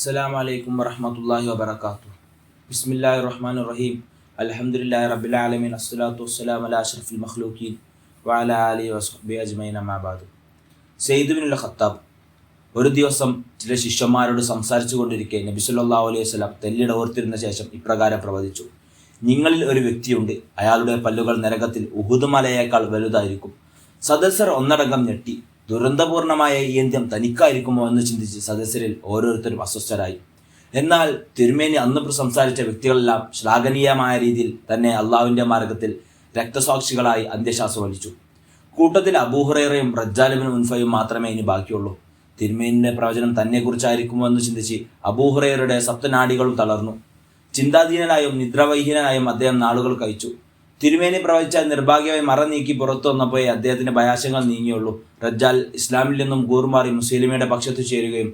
അസ്സലാമു അലൈക്കും വറഹ്മത്തുള്ളാഹി വബറകാതുഹു. ബിസ്മില്ലാഹിർ റഹ്മാനിർ റഹീം. അൽഹംദുലില്ലാഹി റബ്ബിൽ ആലമീൻ. അസ്സലാത്തു വസ്സലാമു അലാ അഷ്റഫിൽ മഖ്ലൂഖീൻ വഅലാ ആലിഹി വസ്ഹബിഹി അജ്മഈൻ. അമ്മാ ബഅദ്. സയ്യിദ് ഇബ്നുൽ ഖത്താബ് ഒരു ദിവസം ചില ശിഷ്യന്മാരോട് സംസാരിച്ചു കൊണ്ടിരിക്കെ നബി സല്ലല്ലാഹു അലൈഹി വസല്ലം തെല്ലിട ഓർത്തിരുന്ന ശേഷം ഇപ്രകാരം പ്രവചിച്ചു: നിങ്ങളിൽ ഒരു വ്യക്തിയുണ്ട്, അയാളുടെ പല്ലുകൾ നരകത്തിൽ ഉഹുദ് മലയേക്കാൾ വലുതായിരിക്കും. സദസ്യർ ഒന്നടങ്കം ഞെട്ടി. ദുരന്തപൂർണമായ ഈ അന്ത്യം തനിക്കായിരിക്കുമോ എന്ന് ചിന്തിച്ച് സദസ്യരിൽ ഓരോരുത്തരും അസ്വസ്ഥരായി. എന്നാൽ തിരുമേനി അന്ന് സംസാരിച്ച വ്യക്തികളെല്ലാം ശ്ലാഘനീയമായ രീതിയിൽ തന്നെ അള്ളാഹുവിൻ്റെ മാർഗത്തിൽ രക്തസാക്ഷികളായി അന്ത്യശ്വാസം വലിച്ചു. കൂട്ടത്തിൽ അബൂ ഹുറൈറയും റജ്ജാൽ ഇബ്നു ഉൻഫയും മാത്രമേ ഇനി ബാക്കിയുള്ളൂ. തിരുമേനിയുടെ പ്രവചനം തന്നെക്കുറിച്ചായിരിക്കുമോ എന്ന് ചിന്തിച്ച് അബൂ ഹുറൈറയുടെ സപ്തനാഡികളും തളർന്നു. ചിന്താധീനനായും നിദ്രാവഹീനനായും അദ്ദേഹം നാളുകൾ കഴിച്ചു. തിരുമേനി പ്രവചിച്ച നിർഭാഗ്യമായി മറ നീക്കി പുറത്തു വന്നപ്പോഴേ അദ്ദേഹത്തിന്റെ ഭയാശങ്ങൾ നീങ്ങിയുള്ളൂ. റജ്ജാൽ ഇസ്ലാമിൽ നിന്നും കൂറുമാറി മുസ്ലിമയുടെ പക്ഷത്ത് ചേരുകയും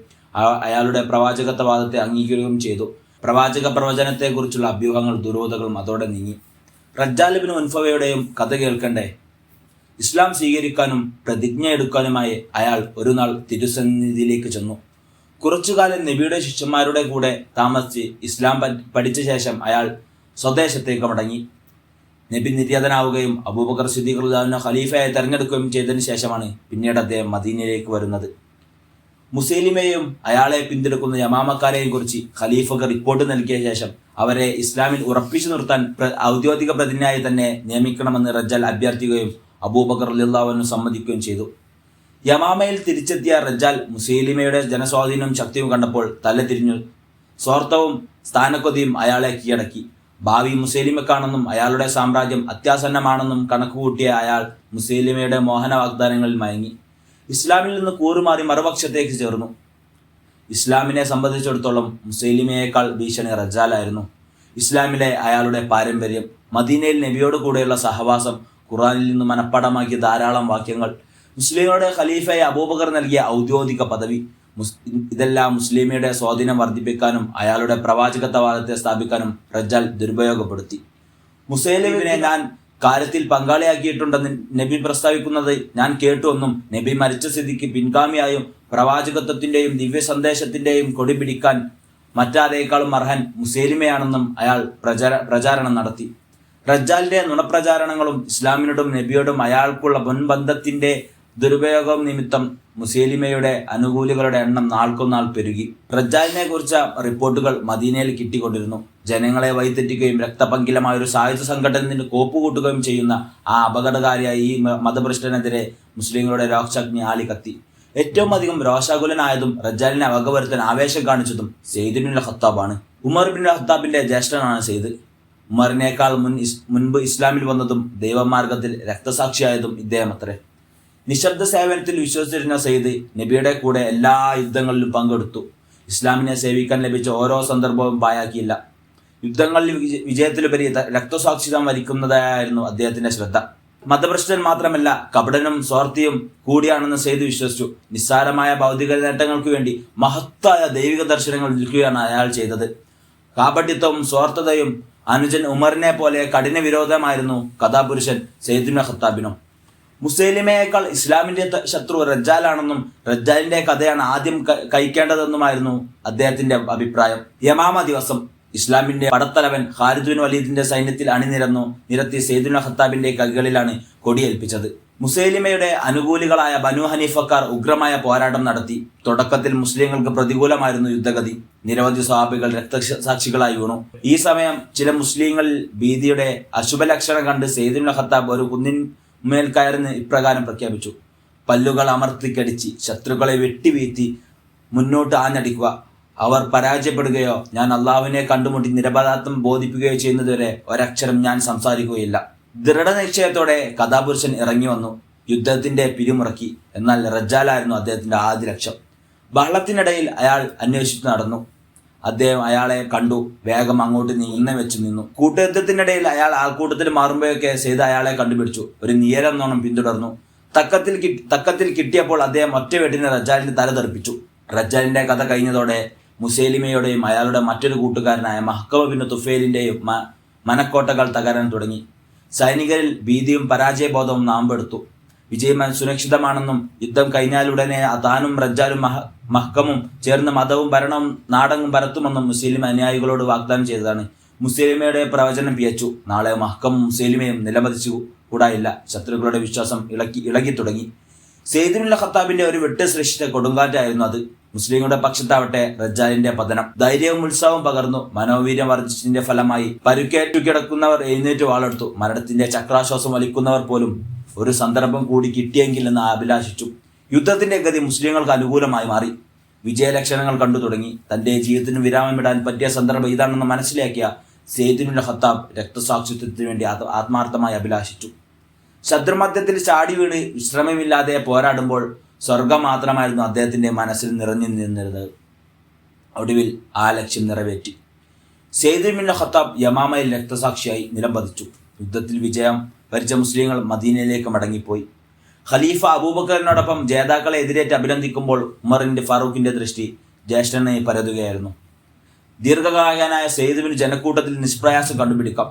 അയാളുടെ പ്രവാചകത്വവാദത്തെ അംഗീകരിക്കുകയും ചെയ്തു. പ്രവാചക പ്രവചനത്തെക്കുറിച്ചുള്ള അഭ്യൂഹങ്ങൾ ദുരൂഹതകളും അതോടെ നീങ്ങി. റജ്ജാൽ ഇബ്നു ഉൻഫവയുടെയും കഥ കേൾക്കണ്ടേ? ഇസ്ലാം സ്വീകരിക്കാനും പ്രതിജ്ഞ എടുക്കാനുമായി അയാൾ ഒരു നാൾ തിരുസന്നിധിയിലേക്ക് ചെന്നു. കുറച്ചുകാലം നബിയുടെ ശിഷ്യന്മാരുടെ കൂടെ താമസിച്ച് ഇസ്ലാം പഠിച്ച ശേഷം അയാൾ സ്വദേശത്തേക്ക് മടങ്ങി. നബി നിര്യാതനാവുകയും അബൂബക്കർ സിദ്ദീഖ് റളിയല്ലാഹു അൻഹു ഖലീഫയായി തെരഞ്ഞെടുക്കുകയും ചെയ്തതിനു ശേഷമാണ് പിന്നീട് അദ്ദേഹം മദീനയിലേക്ക് വരുന്നത്. മുസൈലിമയെയും അയാളെ പിന്തുണക്കുന്ന യമാമക്കാരെയും കുറിച്ച് ഖലീഫക്ക് റിപ്പോർട്ട് നൽകിയ ശേഷം അവരെ ഇസ്ലാമിൽ ഉറപ്പിച്ചു നിർത്താൻ ഔദ്യോഗിക പ്രതിജ്ഞയായി തന്നെ നിയമിക്കണമെന്ന് റജ്ജാൽ അഭ്യർത്ഥിക്കുകയും അബൂബക്കർ റളിയല്ലാഹു അൻഹു സമ്മതിക്കുകയും ചെയ്തു. യമാമയിൽ തിരിച്ചെത്തിയ റജ്ജാൽ മുസൈലിമയുടെ ജനസ്വാധീനവും ശക്തിയും കണ്ടപ്പോൾ തല തിരിഞ്ഞു. സ്വാർത്ഥവും സ്ഥാനക്കൊതിയും അയാളെ കീഴടക്കി. ഭാവി മുസൈലിമക്കാണെന്നും അയാളുടെ സാമ്രാജ്യം അത്യാസന്നമാണെന്നും കണക്കുകൂട്ടിയ അയാൾ മുസൈലിമയുടെ മോഹന വാഗ്ദാനങ്ങളിൽ മയങ്ങി ഇസ്ലാമിൽ നിന്ന് കൂറുമാറി മറുപക്ഷത്തേക്ക് ചേർന്നു. ഇസ്ലാമിനെ സംബന്ധിച്ചിടത്തോളം മുസൈലിമയേക്കാൾ ഭീഷണി റജ്ജാലായിരുന്നു. ഇസ്ലാമിലെ അയാളുടെ പാരമ്പര്യം, മദീനയിൽ നബിയോട് കൂടെയുള്ള സഹവാസം, ഖുർആനിൽ നിന്ന് മനഃപ്പാഠമാക്കിയ ധാരാളം വാക്യങ്ങൾ, മുസ്ലിങ്ങളുടെ ഖലീഫയെ അബൂബക്കർ നൽകിയ ഔദ്യോഗിക പദവി, ഇതെല്ലാം മുസ്ലിമയുടെ സ്വാധീനം വർദ്ധിപ്പിക്കാനും അയാളുടെ പ്രവാചകത്വവാദത്തെ സ്ഥാപിക്കാനും റജ്ജാൽ ദുരുപയോഗപ്പെടുത്തി. മുസൈലിമിനെ ഞാൻ കാര്യത്തിൽ പങ്കാളിയാക്കിയിട്ടുണ്ടെന്ന് നബി പ്രസ്താവിക്കുന്നത് ഞാൻ കേട്ടുവെന്നും നബി മരിച്ച സ്ഥിതിക്ക് പിൻഗാമിയായും പ്രവാചകത്വത്തിന്റെയും ദിവ്യ സന്ദേശത്തിന്റെയും കൊടി പിടിക്കാൻ മറ്റാരേക്കാളും അർഹൻ മുസൈലിമയാണെന്നും അയാൾ പ്രചാരണം നടത്തി. റജ്ജാലിന്റെ നുണപ്രചാരണങ്ങളും ഇസ്ലാമിനോടും നബിയോടും അയാൾക്കുള്ള മുൻബന്ധത്തിന്റെ ദുരുപയോഗം നിമിത്തം മുസൈലിമയുടെ അനുകൂലികളുടെ എണ്ണം നാൾക്കുനാൾ പെരുകി. റജ്ജാലിനെ കുറിച്ച റിപ്പോർട്ടുകൾ മദീനയിൽ കിട്ടിക്കൊണ്ടിരുന്നു. ജനങ്ങളെ വഴിതെറ്റിക്കുകയും രക്തപങ്കിലമായ ഒരു സായുധ സംഘടനത്തിന് കോപ്പുകൂട്ടുകയും ചെയ്യുന്ന ആ അപകടകാരിയായ ഈ മതഭ്രഷ്ടനെതിരെ മുസ്ലിങ്ങളുടെ രോക്ഷാഗ്നി ആളിക്കത്തി. ഏറ്റവും അധികം രോഷാകുലനായതും റജ്ജാലിനെ വകവരുത്താൻ ആവേശം കാണിച്ചതും സെയ്ദ് ഇബ്നുൽ ഖത്താബാണ്. ഉമർ ഇബ്നുൽ ഖത്താബിന്റെ ജ്യേഷ്ഠനാണ് സെയ്ദ്. ഉമറിനേക്കാൾ മുൻപ് ഇസ്ലാമിൽ വന്നതും ദൈവമാർഗത്തിൽ രക്തസാക്ഷിയായതും ഇദ്ദേഹം അത്രേ. നിശബ്ദ സേവനത്തിൽ വിശ്വസിച്ചിരുന്ന സെയ്ദ് നബിയുടെ കൂടെ എല്ലാ യുദ്ധങ്ങളിലും പങ്കെടുത്തു. ഇസ്ലാമിനെ സേവിക്കാൻ ലഭിച്ച ഓരോ സന്ദർഭവും പാഴാക്കിയില്ല. യുദ്ധങ്ങളിൽ വിജയത്തിലുപരി രക്തസാക്ഷിത്വം വരിക്കുന്നതായിരുന്നു അദ്ദേഹത്തിന്റെ ശ്രദ്ധ. മതഭ്രഷ്ടൻ മാത്രമല്ല, കപടനും സ്വാർത്ഥിയും കൂടിയാണെന്ന് സെയ്ദ് വിശ്വസിച്ചു. നിസ്സാരമായ ഭൗതിക നേട്ടങ്ങൾക്ക് വേണ്ടി മഹത്തായ ദൈവിക ദർശനങ്ങൾ നിൽക്കുകയാണ് അയാൾ ചെയ്തത്. കാപട്യത്വവും സ്വാർത്ഥതയും അനുജൻ ഉമറിനെ പോലെ കഠിന വിരോധമായിരുന്നു കഥാപുരുഷൻ സെയ്ദ് ഇബ്നുൽ ഖത്താബിനും. മുസൈലിമയേക്കാൾ ഇസ്ലാമിന്റെ ശത്രു റജ്ജാലാണെന്നും റജ്ജാലിന്റെ കഥയാണ് ആദ്യം കഴിക്കേണ്ടതെന്നുമായിരുന്നു അദ്ദേഹത്തിന്റെ അഭിപ്രായം. യമാമ ദിവസം ഇസ്ലാമിന്റെ പടത്തലവൻ ഖാലിദ് ബിൻ വലീദിന്റെ സൈന്യത്തിൽ നിരത്തി സെയ്ദ് ഇബ്നുൽ ഖത്താബിന്റെ കൈകളിലാണ് കൊടിയേൽപ്പിച്ചത്. മുസൈലിമയുടെ അനുകൂലികളായ ബനു ഹനീഫക്കാർ ഉഗ്രമായ പോരാട്ടം നടത്തി. തുടക്കത്തിൽ മുസ്ലിങ്ങൾക്ക് പ്രതികൂലമായിരുന്നു യുദ്ധഗതി. നിരവധി സ്വഹാബികൾ രക്തസാക്ഷികളായി വീണു. ഈ സമയം ചില മുസ്ലിങ്ങളിൽ ഭീതിയുടെ അശുഭലക്ഷണം കണ്ട് സെയ്ദ് ഇബ്നുൽ ഖത്താബ് ഒരു കുന്നിൻ മേൽ കയർന്ന് ഇപ്രകാരം പ്രഖ്യാപിച്ചു: പല്ലുകൾ അമർത്തിക്കടിച്ച് ശത്രുക്കളെ വെട്ടിവീഴ്ത്തി മുന്നോട്ട് ആഞ്ഞടിക്കുക. അവർ പരാജയപ്പെടുകയോ ഞാൻ അള്ളാഹുവിനെ കണ്ടുമുട്ടി നിരപരാധം ബോധിപ്പിക്കുകയോ ചെയ്യുന്നതുവരെ ഒരക്ഷരം ഞാൻ സംസാരിക്കുകയില്ല. ദൃഢനിശ്ചയത്തോടെ കഥാപുരുഷൻ ഇറങ്ങി വന്നു. യുദ്ധത്തിന്റെ പിരിമുറക്കി. എന്നാൽ റജ്ജാലായിരുന്നു അദ്ദേഹത്തിന്റെ ആദ്യ ലക്ഷ്യം. ബഹളത്തിനിടയിൽ അയാൾ അന്വേഷിച്ചു നടന്നു. അദ്ദേഹം അയാളെ കണ്ടു. വേഗം അങ്ങോട്ട് വെച്ച് നിന്നു. കൂട്ടുയുദ്ധത്തിനിടയിൽ അയാൾ ആൾക്കൂട്ടത്തിൽ മാറുമ്പോഴൊക്കെ സെയ്ദ് അയാളെ കണ്ടുപിടിച്ചു. ഒരു നിയരെന്നോണം പിന്തുടർന്നു. തക്കത്തിൽ കിട്ടിയപ്പോൾ അദ്ദേഹം ഒറ്റവെട്ടിന് റജ്ജാലിന്റെ തല തെറിപ്പിച്ചു. റജ്ജാലിന്റെ കഥ കഴിഞ്ഞതോടെ മുസൈലിമയുടെയും അയാളുടെ മറ്റൊരു കൂട്ടുകാരനായ മഹ്കമ ബിൻ തുഫൈലിന്റെയും മനക്കോട്ടകൾ തകരാൻ തുടങ്ങി. സൈനികരിൽ ഭീതിയും പരാജയബോധവും നാമ്പെടുത്തു. വിജയം സുരക്ഷിതമാണെന്നും യുദ്ധം കഴിഞ്ഞാലുടനെ താനും റജ്ജാലും മഹ്കമും ചേർന്ന് മതവും ഭരണവും നാടങ്ങും പരത്തുമെന്നും മുസ്ലിം അനുയായികളോട് വാഗ്ദാനം ചെയ്തതാണ്. മുസ്ലിമയുടെ പ്രവചനം പിയച്ചു. നാളെ മഹ്കമും മുസ്ലിമയും നിലമതിച്ചു കൂടായില്ല. ശത്രുക്കളുടെ വിശ്വാസം ഇളകി തുടങ്ങി. സെയ്ദ് ബിൻ ഖത്താബിന്റെ ഒരു വെട്ട് സൃഷ്ടിച്ച കൊടുങ്കാറ്റായിരുന്നു അത്. മുസ്ലിങ്ങളുടെ പക്ഷത്താവട്ടെ റജ്ജാലിന്റെ പതനം. ധൈര്യവും ഉത്സാഹവും പകർന്നു. മനോവീര്യം വർദ്ധിച്ചതിന്റെ ഫലമായി പരുക്കേറ്റു കിടക്കുന്നവർ എഴുന്നേറ്റ് വാളെടുത്തു. മരണത്തിന്റെ ചക്രാശ്വാസം വലിക്കുന്നവർ പോലും ഒരു സന്ദർഭം കൂടി കിട്ടിയെങ്കിൽ എന്ന് അഭിലാഷിച്ചു. യുദ്ധത്തിന്റെ ഗതി മുസ്ലിങ്ങൾക്ക് അനുകൂലമായി മാറി. വിജയലക്ഷണങ്ങൾ കണ്ടു തുടങ്ങി. തന്റെ ജീവിതത്തിന് വിരാമമിടാൻ പറ്റിയ സന്ദർഭം ഇതാണെന്ന് മനസ്സിലാക്കിയ സെയ്ദ് ബിൻ ഖത്താബ് രക്തസാക്ഷിത്വത്തിന് വേണ്ടി ആത്മാർത്ഥമായി അഭിലാഷിച്ചു. ശത്രുമധ്യത്തിൽ ചാടി വീണ് വിശ്രമമില്ലാതെ പോരാടുമ്പോൾ സ്വർഗം മാത്രമായിരുന്നു അദ്ദേഹത്തിന്റെ മനസ്സിൽ നിറഞ്ഞു നിന്നിരുന്നത്. ഒടുവിൽ ആ ലക്ഷ്യം നിറവേറ്റി. സെയ്ദ് ബിൻ ഖത്താബ് യമാമയിൽ രക്തസാക്ഷിയായി നിലംപതിച്ചു. യുദ്ധത്തിൽ വിജയം വരിച്ച മുസ്ലിങ്ങൾ മദീനയിലേക്ക് മടങ്ങിപ്പോയി. ഖലീഫ അബൂബക്കറിനോടൊപ്പം ജേതാക്കളെ എതിരേറ്റ് അഭിനന്ദിക്കുമ്പോൾ ഉമറിന്റെ ഫാറൂഖിന്റെ ദൃഷ്ടി ജ്യേഷ്ഠനെ പരതുകയായിരുന്നു. ദീർഘകായനായ സെയ്ദിന് ജനക്കൂട്ടത്തിൽ നിഷ്പ്രയാസം കണ്ടുപിടിക്കാം.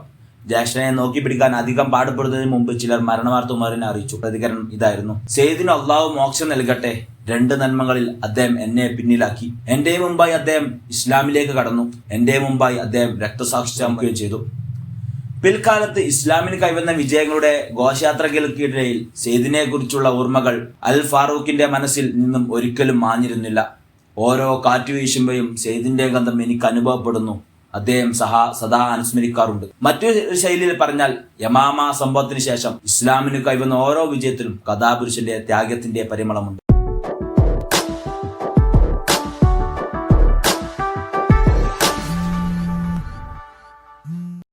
ജ്യേഷ്ഠനെ നോക്കി പിടിക്കാൻ അധികം പാടുപെടുന്നതിന് മുമ്പ് ചിലർ മരണവാർത്ത ഉമറിനെ അറിയിച്ചു. പ്രതികരണം ഇതായിരുന്നു: സെയ്ദിന് അള്ളാഹു മോക്ഷം നൽകട്ടെ. 2 നന്മകളിൽ അദ്ദേഹം എന്നെ പിന്നിലാക്കി. എന്റെ മുമ്പായി അദ്ദേഹം ഇസ്ലാമിലേക്ക് കടന്നു. എന്റെ മുമ്പായി അദ്ദേഹം രക്തസാക്ഷിയാക്കുകയും ചെയ്തു. പിൽക്കാലത്ത് ഇസ്ലാമിന് കൈവന്ന വിജയങ്ങളുടെ ഘോഷയാത്രകൾക്കിടയിൽ സെയ്ദിനെ കുറിച്ചുള്ള ഓർമ്മകൾ അൽ ഫാറൂഖിന്റെ മനസ്സിൽ നിന്നും ഒരിക്കലും മാഞ്ഞിരുന്നില്ല. ഓരോ കാറ്റ് വീശുമ്പോഴും സെയ്ദിന്റെ ഗന്ധം എനിക്ക് അനുഭവപ്പെടുന്നു. അദ്ദേഹം സദാ അനുസ്മരിക്കാറുണ്ട്. മറ്റൊരു ശൈലിയിൽ പറഞ്ഞാൽ, യമാമ സംഭവത്തിന് ശേഷം ഇസ്ലാമിന് കൈവന്ന ഓരോ വിജയത്തിലും കഥാപുരുഷന്റെ ത്യാഗത്തിന്റെ പരിമളമുണ്ട്.